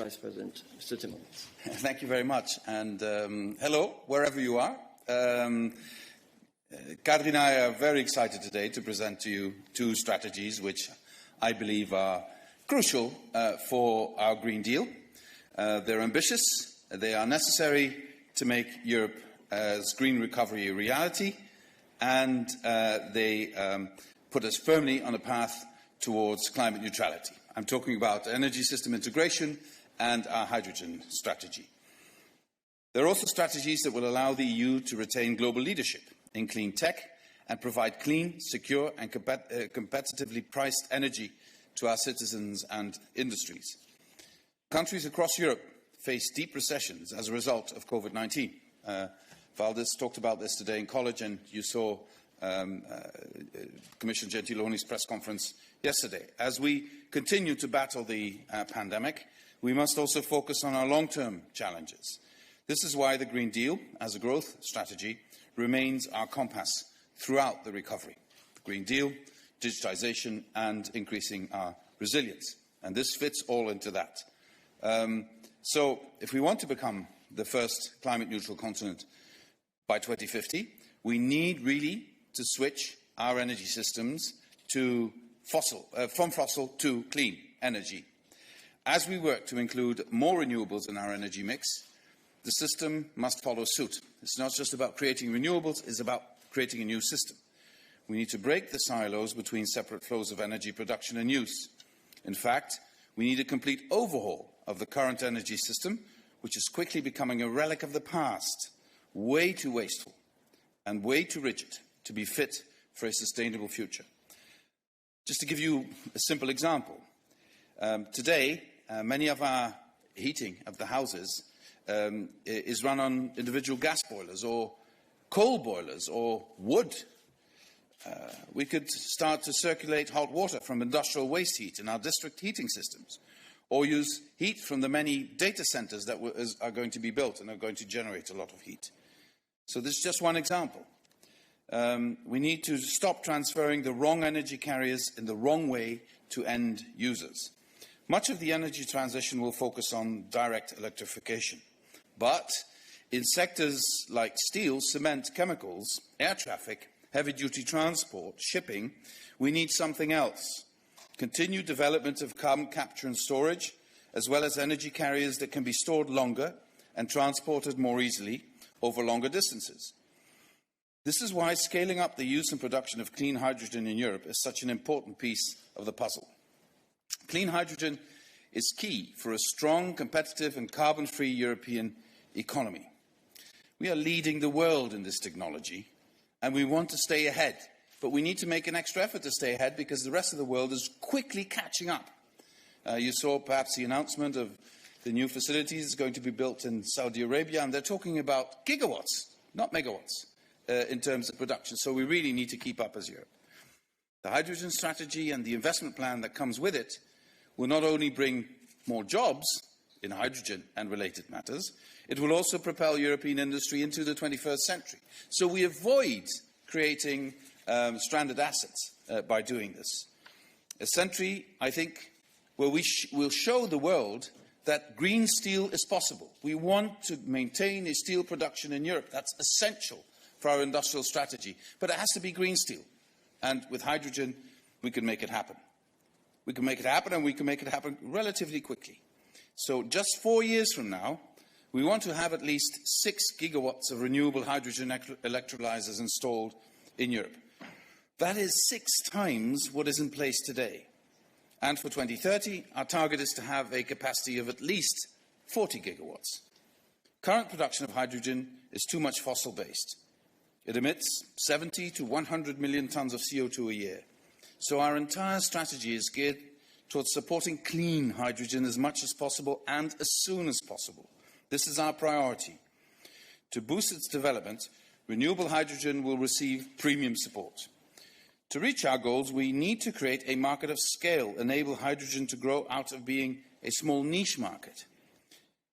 Vice President, Mr. Timmermans. Thank you very much. And hello, wherever you are. Kadri and I are very excited today to present to you two strategies which I believe are crucial for our Green Deal. They're ambitious, they are necessary to make Europe's green recovery a reality, and they put us firmly on a path towards climate neutrality. I'm talking about energy system integration and our hydrogen strategy. There are also strategies that will allow the EU to retain global leadership in clean tech and provide clean, secure and competitively priced energy to our citizens and industries. Countries across Europe face deep recessions as a result of COVID-19. Valdis talked about this today in college, and you saw Commissioner Gentiloni's press conference yesterday. As we continue to battle the pandemic, we must also focus on our long-term challenges. This is why the Green Deal, as a growth strategy, remains our compass throughout the recovery. The Green Deal, digitisation and increasing our resilience. And this fits all into that. So if we want to become the first climate-neutral continent by 2050, we need really to switch our energy systems to from fossil to clean energy. As we work to include more renewables in our energy mix, the system must follow suit. It's not just about creating renewables, it's about creating a new system. We need to break the silos between separate flows of energy production and use. In fact, we need a complete overhaul of the current energy system, which is quickly becoming a relic of the past, way too wasteful and way too rigid to be fit for a sustainable future. Just to give you a simple example, today many of our heating of the houses is run on individual gas boilers or coal boilers or wood. We could start to circulate hot water from industrial waste heat in our district heating systems, or use heat from the many data centres that are going to be built and are going to generate a lot of heat. So this is just one example. We need to stop transferring the wrong energy carriers in the wrong way to end users. Much of the energy transition will focus on direct electrification. But in sectors like steel, cement, chemicals, air traffic, heavy-duty transport, shipping, we need something else. Continued development of carbon capture and storage, as well as energy carriers that can be stored longer and transported more easily over longer distances. This is why scaling up the use and production of clean hydrogen in Europe is such an important piece of the puzzle. Clean hydrogen is key for a strong, competitive and carbon-free European economy. We are leading the world in this technology, and we want to stay ahead. But we need to make an extra effort to stay ahead because the rest of the world is quickly catching up. You saw perhaps the announcement of the new facilities going to be built in Saudi Arabia, and they're talking about gigawatts, not megawatts, in terms of production. So we really need to keep up as Europe. The hydrogen strategy and the investment plan that comes with it will not only bring more jobs in hydrogen and related matters, it will also propel European industry into the 21st century. So we avoid creating stranded assets by doing this. A century, I think, where we will show the world that green steel is possible. We want to maintain a steel production in Europe. That's essential for our industrial strategy. But it has to be green steel. And with hydrogen, we can make it happen. We can make it happen, and we can make it happen relatively quickly. So just 4 years from now, we want to have at least 6 gigawatts of renewable hydrogen electrolyzers installed in Europe. That is 6 times what is in place today. And for 2030, our target is to have a capacity of at least 40 gigawatts. Current production of hydrogen is too much fossil-based. It emits 70 to 100 million tonnes of CO2 a year. So our entire strategy is geared towards supporting clean hydrogen as much as possible and as soon as possible. This is our priority. To boost its development, renewable hydrogen will receive premium support. To reach our goals, we need to create a market of scale, enable hydrogen to grow out of being a small niche market.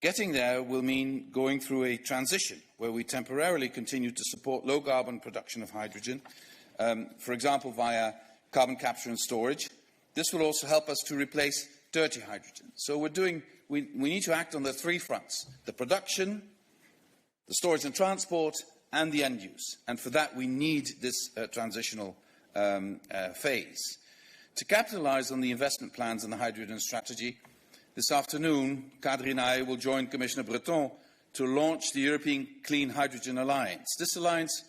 Getting there will mean going through a transition where we temporarily continue to support low-carbon production of hydrogen, for example, via carbon capture and storage. This will also help us to replace dirty hydrogen. So we're we need to act on the three fronts: the production, the storage and transport, and the end use. And for that, we need this transitional phase. To capitalise on the investment plans and the hydrogen strategy, this afternoon, Kadri and I will join Commissioner Breton to launch the European Clean Hydrogen Alliance. This alliance,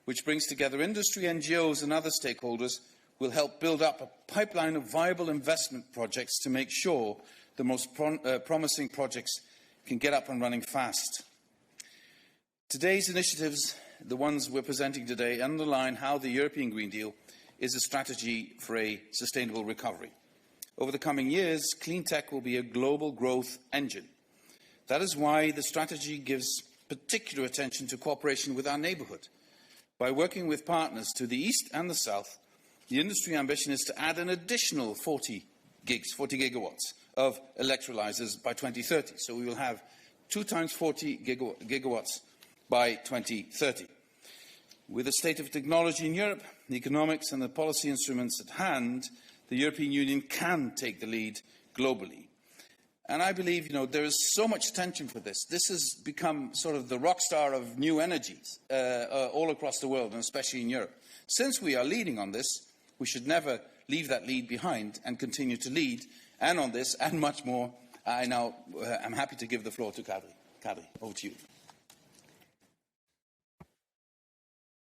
which brings together industry, NGOs and other stakeholders, will help build up a pipeline of viable investment projects to make sure the most promising projects can get up and running fast. Today's initiatives, the ones we're presenting today, underline how the European Green Deal is a strategy for a sustainable recovery. Over the coming years, clean tech will be a global growth engine. That is why the strategy gives particular attention to cooperation with our neighbourhood. By working with partners to the east and the south, the industry ambition is to add an additional 40 gigawatts of electrolyzers by 2030. So we will have 2 times 40 gigawatts by 2030. With the state of technology in Europe, the economics and the policy instruments at hand, the European Union can take the lead globally. And I believe, there is so much attention for this. This has become sort of the rock star of new energies all across the world, and especially in Europe. Since we are leading on this, we should never leave that lead behind and continue to lead. And on this, and much more, I now am happy to give the floor to Kadri. Kadri, over to you.